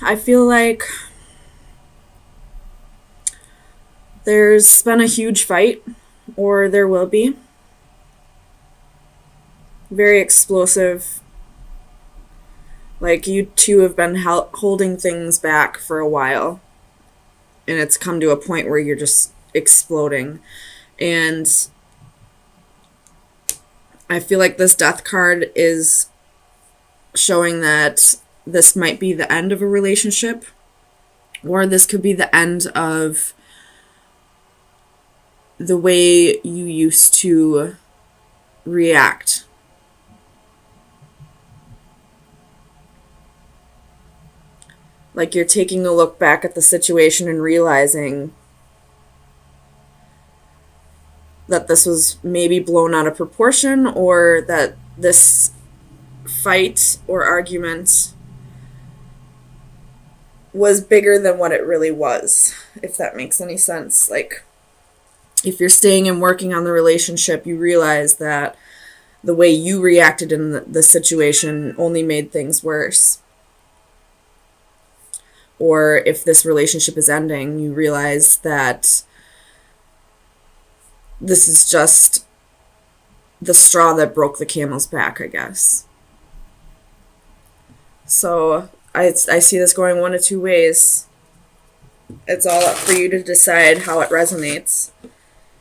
I feel like there's been a huge fight, or there will be. Very explosive. Like, you two have been holding things back for a while, and it's come to a point where you're just exploding. And I feel like this death card is showing that this might be the end of a relationship, or this could be the end of the way you used to react. Like, you're taking a look back at the situation and realizing that this was maybe blown out of proportion, or that this fight or argument was bigger than what it really was, if that makes any sense. Like, if you're staying and working on the relationship, you realize that the way you reacted in the situation only made things worse. Or if this relationship is ending, you realize that this is just the straw that broke the camel's back, I guess. So I see this going one of two ways. It's all up for you to decide how it resonates.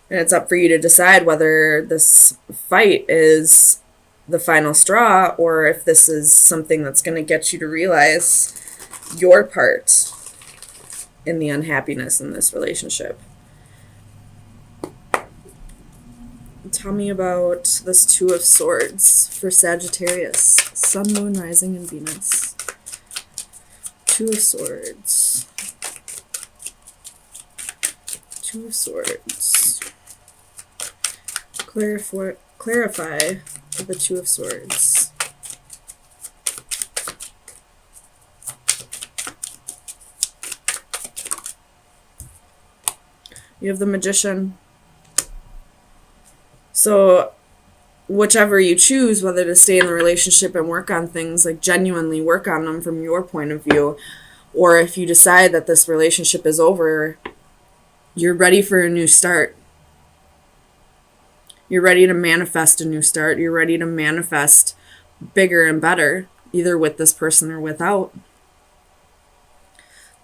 And it's up for you to decide whether this fight is the final straw, or if this is something that's going to get you to realize your part in the unhappiness in this relationship. Tell me about this Two of Swords for Sagittarius. Sun, Moon, Rising, and Venus. Two of Swords. Two of Swords. Clarify the Two of Swords. You have the Magician. So whichever you choose, whether to stay in the relationship and work on things, like genuinely work on them from your point of view, or if you decide that this relationship is over, you're ready for a new start. You're ready to manifest a new start. You're ready to manifest bigger and better, either with this person or without.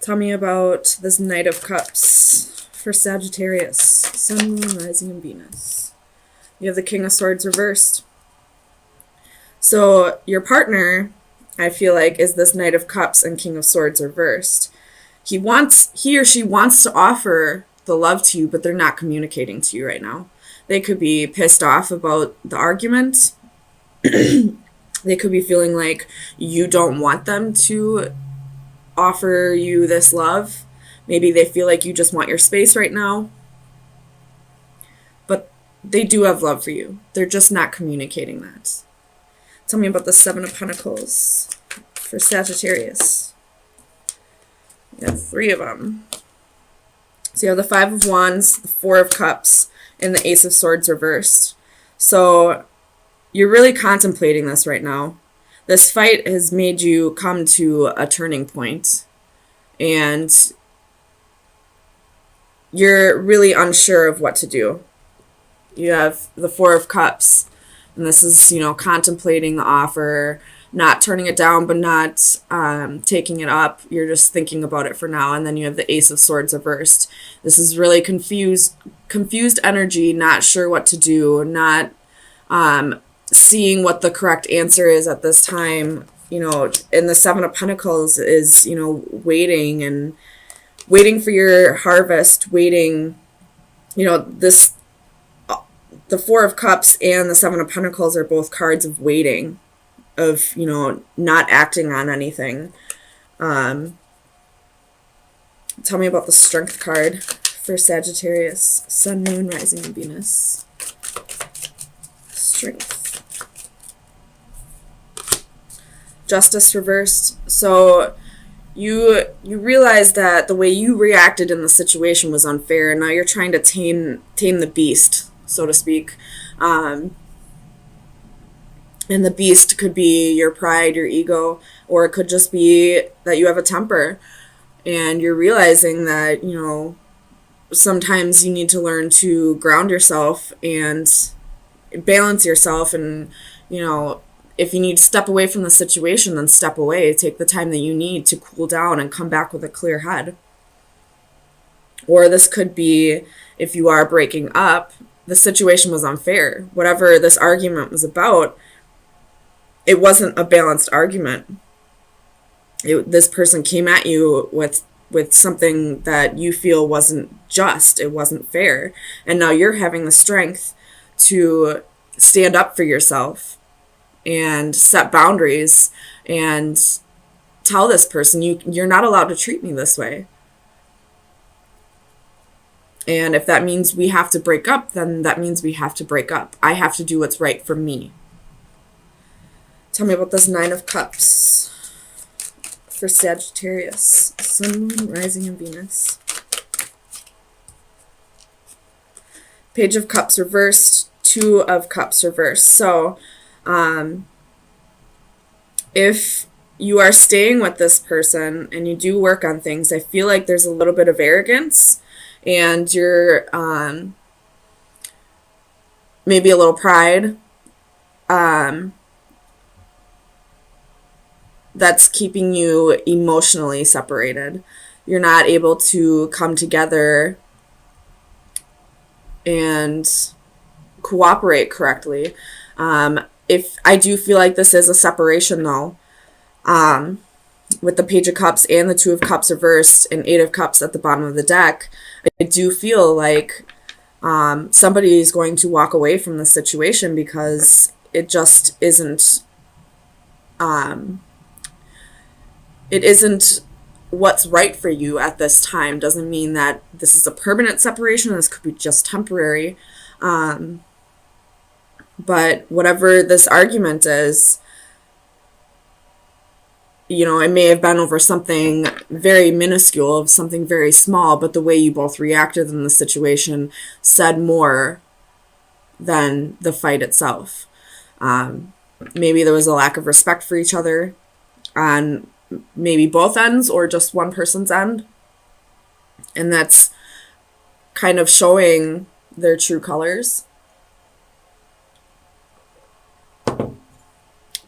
Tell me about this Knight of Cups for Sagittarius. Sun, Moon, Rising, and Venus. You have the King of Swords reversed. So your partner, I feel like, is this Knight of Cups and King of Swords reversed. He or she wants to offer the love to you, but they're not communicating to you right now. They could be pissed off about the argument. They could be feeling like you don't want them to offer you this love. Maybe they feel like you just want your space right now. But they do have love for you. They're just not communicating that. Tell me about the Seven of Pentacles for Sagittarius. You have 3 of them. So you have the Five of Wands, the Four of Cups, and the Ace of Swords reversed. So you're really contemplating this right now. This fight has made you come to a turning point. And you're really unsure of what to do. You have the Four of Cups, and this is, contemplating the offer, not turning it down, but not taking it up. You're just thinking about it for now. And then you have the Ace of Swords reversed. This is really confused energy, not sure what to do, not seeing what the correct answer is at this time. And the Seven of Pentacles is, waiting for your harvest, waiting, the Four of Cups and the Seven of Pentacles are both cards of waiting, of, not acting on anything. Tell me about the Strength card for Sagittarius. Sun, Moon, Rising, and Venus. Strength. Justice reversed. So you realize that the way you reacted in the situation was unfair, and now you're trying to tame the beast, so to speak. And the beast could be your pride, your ego, or it could just be that you have a temper and you're realizing that, sometimes you need to learn to ground yourself and balance yourself. And, if you need to step away from the situation, then step away. Take the time that you need to cool down and come back with a clear head. Or this could be, if you are breaking up, the situation was unfair. Whatever this argument was about, it wasn't a balanced argument. This person came at you with something that you feel wasn't just, it wasn't fair. And now you're having the strength to stand up for yourself and set boundaries and tell this person, you're not allowed to treat me this way. And if that means we have to break up, then that means we have to break up. I have to do what's right for me. Tell me about this Nine of Cups for Sagittarius. Sun, Moon, Rising, and Venus. Page of Cups reversed. Two of Cups reversed. So, if you are staying with this person and you do work on things, I feel like there's a little bit of arrogance and you're maybe a little pride that's keeping you emotionally separated. You're not able to come together and cooperate correctly. If I do feel like this is a separation though, with the Page of Cups and the Two of Cups reversed and Eight of Cups at the bottom of the deck, I do feel like somebody is going to walk away from the situation because it just isn't it isn't what's right for you at this time. Doesn't mean that this is a permanent separation. This could be just temporary. But whatever this argument is, it may have been over something very minuscule, something very small, but the way you both reacted in the situation said more than the fight itself. Maybe there was a lack of respect for each other on maybe both ends or just one person's end. And that's kind of showing their true colors.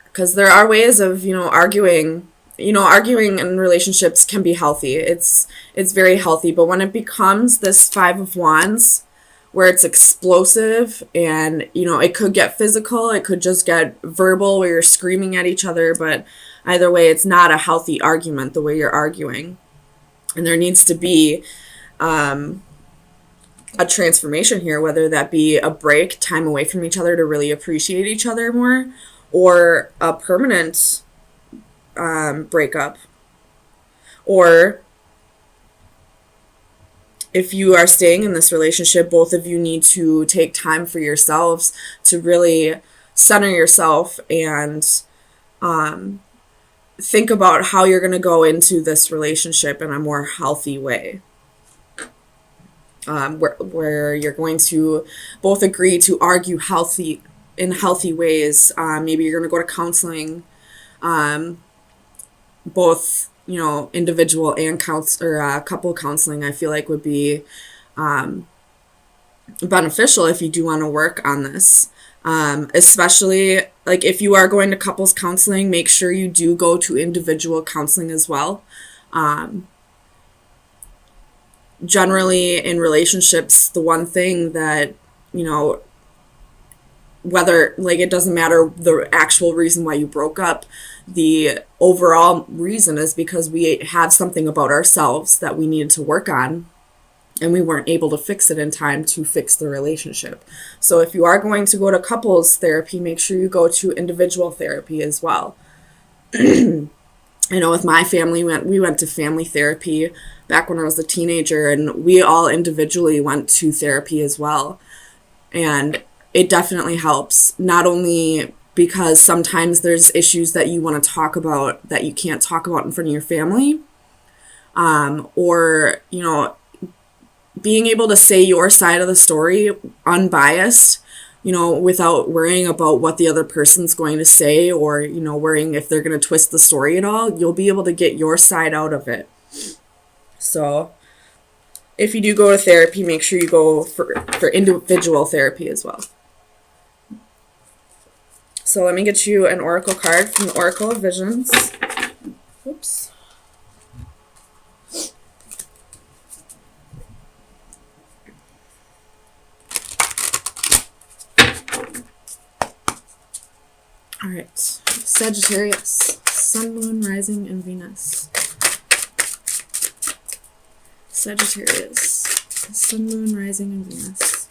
Because there are ways of, arguing. Arguing in relationships can be healthy. It's very healthy. But when it becomes this Five of Wands, where it's explosive and, it could get physical, it could just get verbal where you're screaming at each other. But either way, it's not a healthy argument the way you're arguing. And there needs to be a transformation here, whether that be a break, time away from each other to really appreciate each other more, or a permanent breakup. Or if you are staying in this relationship, both of you need to take time for yourselves to really center yourself and think about how you're going to go into this relationship in a more healthy way. Where you're going to both agree to argue in healthy ways. Maybe you're going to go to counseling, both, individual and couple counseling. I feel like would be beneficial if you do want to work on this. Especially like if you are going to couples counseling, make sure you do go to individual counseling as well. Generally in relationships, the one thing that, whether it doesn't matter the actual reason why you broke up, the overall reason is because we have something about ourselves that we needed to work on and we weren't able to fix it in time to fix the relationship. So if you are going to go to couples therapy, make sure you go to individual therapy as well. I know with my family, we went to family therapy back when I was a teenager, and we all individually went to therapy as well. And it definitely helps, not only because sometimes there's issues that you want to talk about that you can't talk about in front of your family, or, being able to say your side of the story unbiased, without worrying about what the other person's going to say, or, worrying if they're going to twist the story at all. You'll be able to get your side out of it. So if you do go to therapy, make sure you go for individual therapy as well. So let me get you an oracle card from the Oracle of Visions. Oops. All right, Sagittarius, Sun, Moon, Rising, and Venus. Sagittarius, Sun, Moon, Rising, and Venus.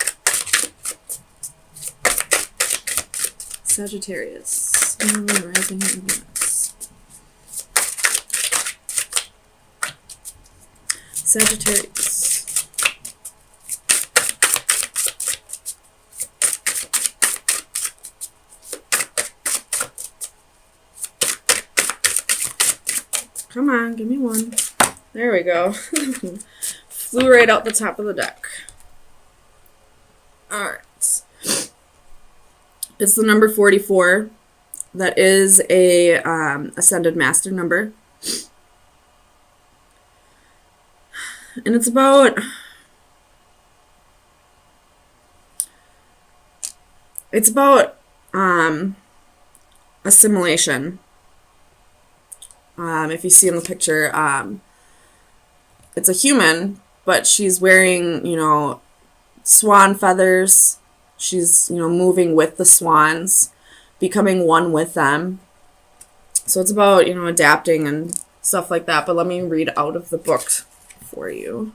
Sagittarius, Sun, Moon, Rising, and Venus. Sagittarius. Come on, give me one. There we go. Flew right out the top of the deck. Alright. It's the number 44. That is a Ascended Master number. And it's about... assimilation. If you see in the picture, it's a human, but she's wearing, swan feathers. She's, moving with the swans, becoming one with them. So it's about, adapting and stuff like that. But let me read out of the book for you.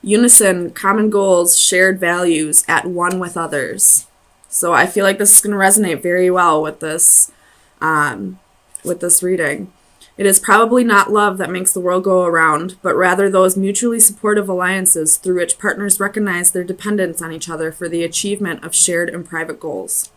Unison, common goals, shared values, at one with others. So I feel like this is going to resonate very well with this reading. It is probably not love that makes the world go around, but rather those mutually supportive alliances through which partners recognize their dependence on each other for the achievement of shared and private goals.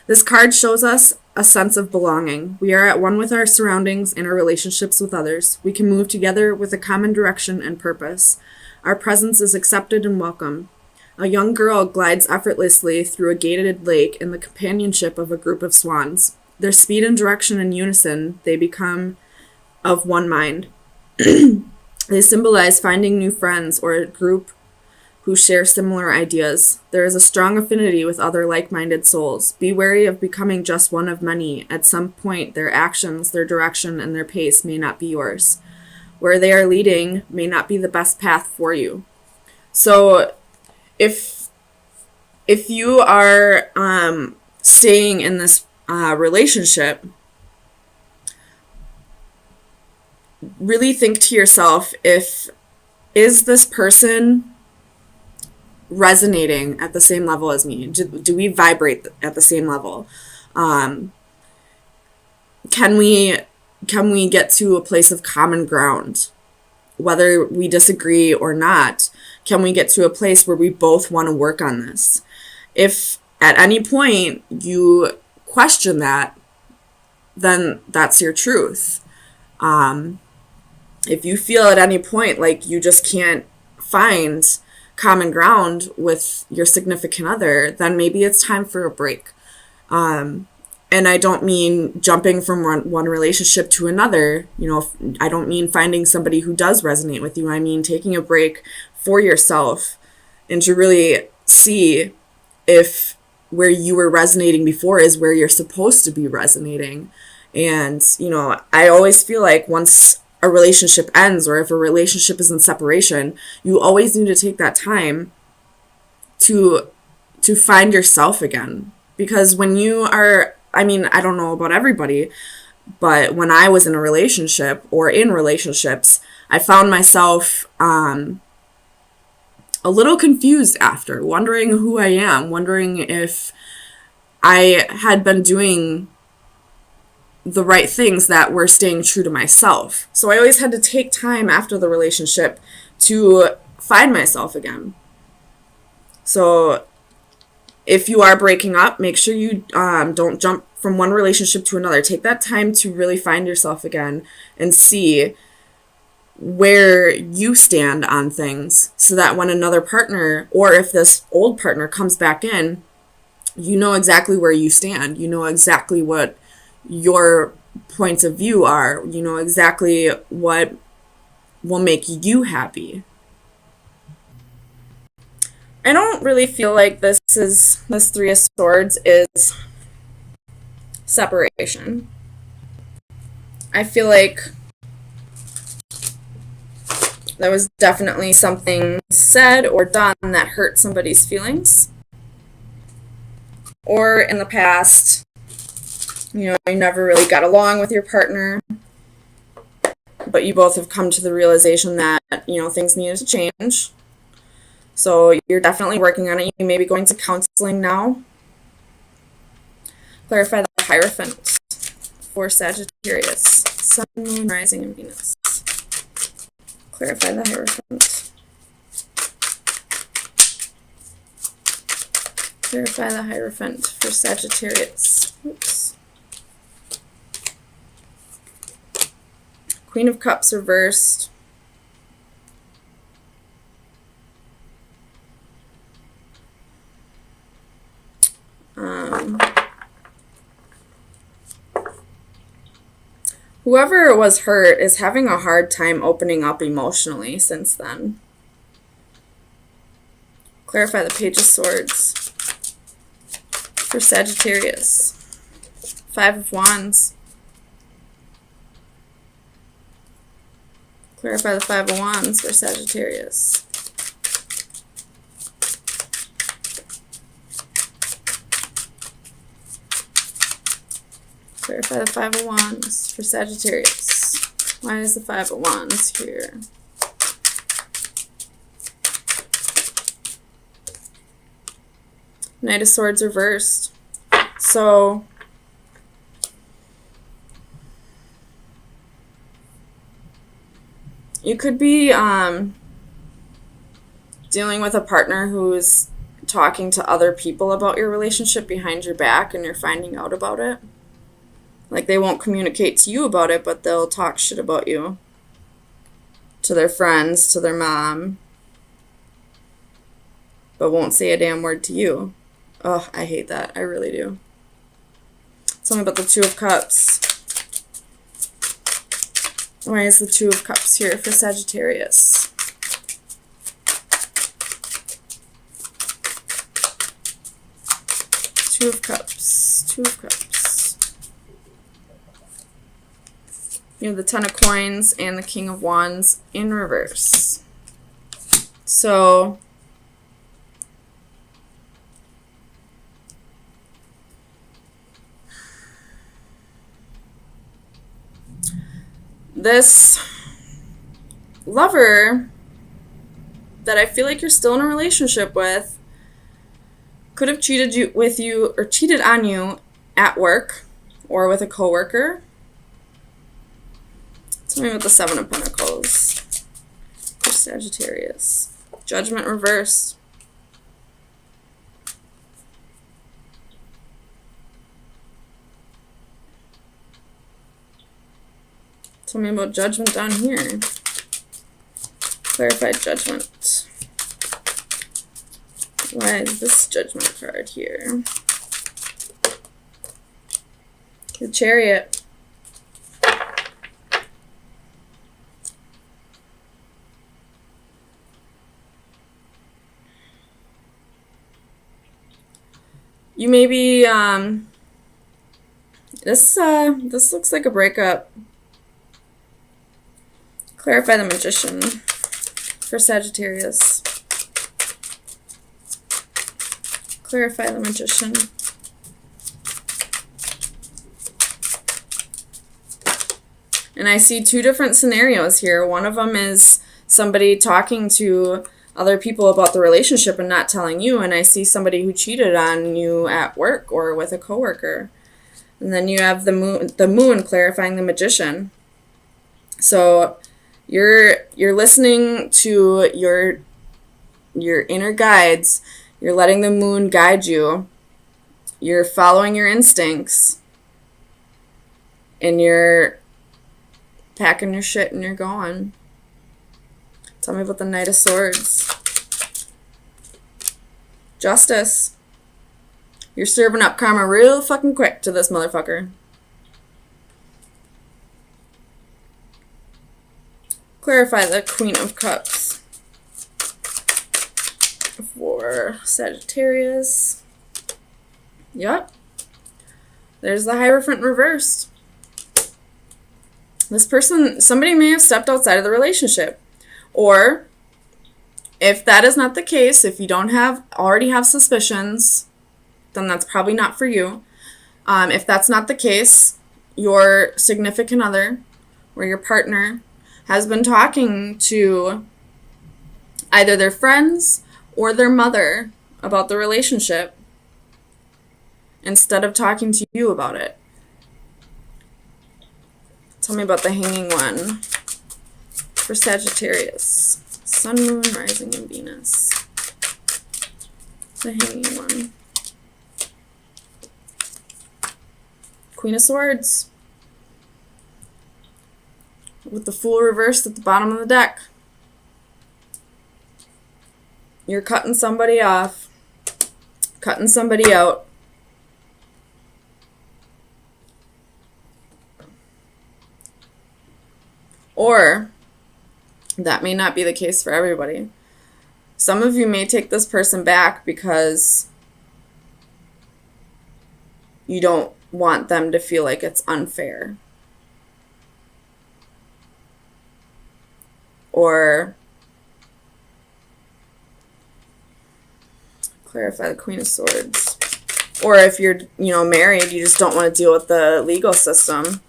This card shows us a sense of belonging. We are at one with our surroundings and our relationships with others. We can move together with a common direction and purpose. Our presence is accepted and welcome. A young girl glides effortlessly through a gated lake in the companionship of a group of swans. Their speed and direction in unison, they become of one mind. They symbolize finding new friends or a group who share similar ideas. There is a strong affinity with other like-minded souls. Be wary of becoming just one of many. At some point, their actions, their direction, and their pace may not be yours. Where they are leading may not be the best path for you. So if you are staying in this relationship, really think to yourself, is this person resonating at the same level as me? Do we vibrate at the same level? Can we get to a place of common ground? Whether we disagree or not, can we get to a place where we both want to work on this? If at any point you question that, then that's your truth. If you feel at any point like you just can't find common ground with your significant other, then maybe it's time for a break. And I don't mean jumping from one relationship to another. I don't mean finding somebody who does resonate with you. I mean taking a break for yourself and to really see if where you were resonating before is where you're supposed to be resonating. And, I always feel like once a relationship ends, or if a relationship is in separation, you always need to take that time to find yourself again. Because when you are, I don't know about everybody, but when I was in a relationship or in relationships, I found myself a little confused after, wondering who I am, wondering if I had been doing the right things that were staying true to myself. So I always had to take time after the relationship to find myself again. So if you are breaking up, make sure you don't jump from one relationship to another. Take that time to really find yourself again and see where you stand on things, so that when another partner, or if this old partner comes back in, you know exactly where you stand. You know exactly what your points of view are. You know exactly what will make you happy. I don't really feel like this Three of Swords is separation. I feel like there was definitely something said or done that hurt somebody's feelings. Or in the past, you never really got along with your partner, but you both have come to the realization that, things needed to change. So you're definitely working on it. You may be going to counseling now. Clarify the Hierophant for Sagittarius. Sun, Moon, Rising, and Venus. Clarify the Hierophant. Clarify the Hierophant for Sagittarius. Oops. Queen of Cups reversed. Whoever was hurt is having a hard time opening up emotionally since then. Clarify the Page of Swords for Sagittarius. Five of Wands. Clarify the Five of Wands for Sagittarius. Clarify the Five of Wands for Sagittarius. Why is the Five of Wands here? Knight of Swords reversed. So you could be dealing with a partner who's talking to other people about your relationship behind your back, and you're finding out about it. Like, they won't communicate to you about it, but they'll talk shit about you to their friends, to their mom, but won't say a damn word to you. Ugh, I hate that. I really do. Tell me about the Two of Cups. Why is the Two of Cups here for Sagittarius? Two of Cups. Two of Cups. You have the Ten of Coins and the King of Wands in reverse. So this lover that I feel like you're still in a relationship with could have cheated on you at work or with a coworker. Tell me about the Seven of Pentacles for Sagittarius. Judgment reversed. Tell me about Judgment down here. Clarified Judgment. Why is this Judgment card here? The Chariot. You may be, this looks like a breakup. Clarify the Magician for Sagittarius. Clarify the Magician. And I see two different scenarios here. One of them is somebody talking to other people about the relationship and not telling you, and I see somebody who cheated on you at work or with a coworker. And then you have the moon clarifying the Magician. So you're listening to your inner guides. You're letting the moon guide you. You're following your instincts. And you're packing your shit and you're going. Tell me about the Knight of Swords. Justice. You're serving up karma real fucking quick to this motherfucker. Clarify the Queen of Cups for Sagittarius. Yep. There's the Hierophant reversed. This person, somebody may have stepped outside of the relationship. Or, if that is not the case, if you don't already have suspicions, then that's probably not for you. If that's not the case, your significant other or your partner has been talking to either their friends or their mother about the relationship instead of talking to you about it. Tell me about the Hanging One for Sagittarius. Sun, Moon, Rising, and Venus. The Hanging One. Queen of Swords. With the Fool reversed at the bottom of the deck. You're cutting somebody off. Cutting somebody out. Or, that may not be the case for everybody. Some of you may take this person back because you don't want them to feel like it's unfair. Or clarify the Queen of Swords. Or if you're, married, you just don't want to deal with the legal system.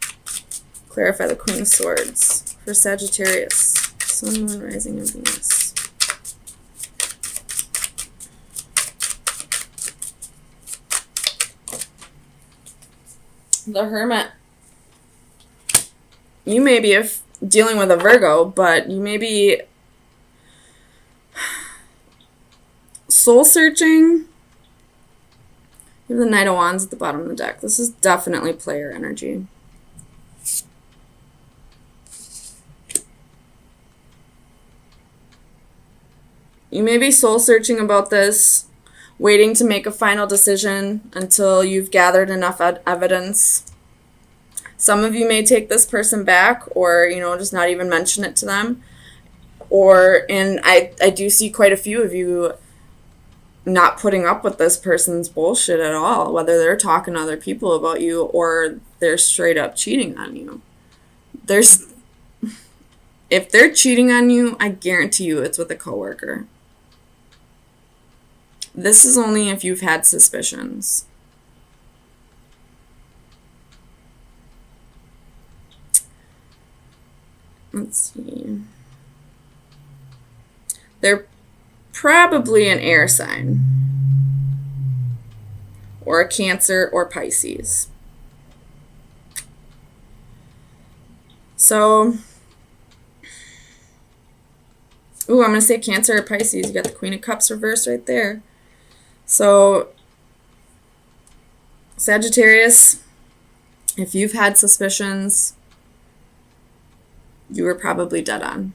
Clarify the Queen of Swords for Sagittarius. Sun, Moon, Rising, and Venus. The Hermit. You may be dealing with a Virgo, but you may be soul searching. You have the Knight of Wands at the bottom of the deck. This is definitely player energy. You may be soul searching about this, waiting to make a final decision until you've gathered enough evidence. Some of you may take this person back or, just not even mention it to them. And I do see quite a few of you not putting up with this person's bullshit at all, whether they're talking to other people about you or they're straight up cheating on you. If they're cheating on you, I guarantee you it's with a coworker. This is only if you've had suspicions. Let's see. They're probably an air sign. Or a Cancer or Pisces. So, I'm going to say Cancer or Pisces. You got the Queen of Cups reversed right there. So, Sagittarius, if you've had suspicions, you were probably dead on.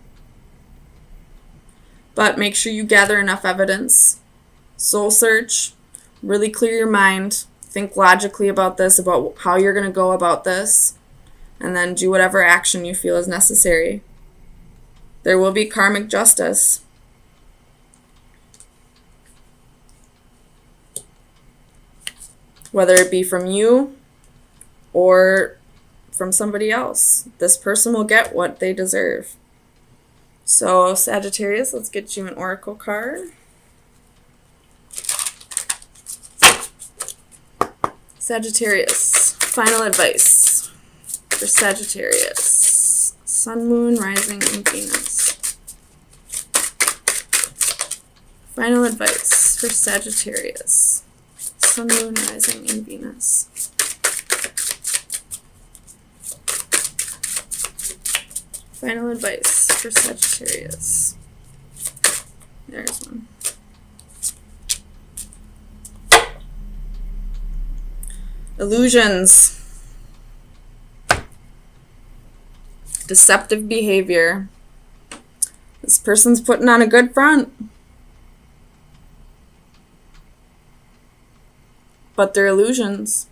But make sure you gather enough evidence. Soul search. Really clear your mind. Think logically about this, about how you're going to go about this. And then do whatever action you feel is necessary. There will be karmic justice. Whether it be from you or from somebody else. This person will get what they deserve. So, Sagittarius, let's get you an oracle card. Sagittarius, final advice for Sagittarius. Sun, Moon, Rising, and Venus. Final advice for Sagittarius. Sun, Moon, Rising, and Venus. Final advice for Sagittarius. There's one. Illusions. Deceptive behavior. This person's putting on a good front, but they're illusions.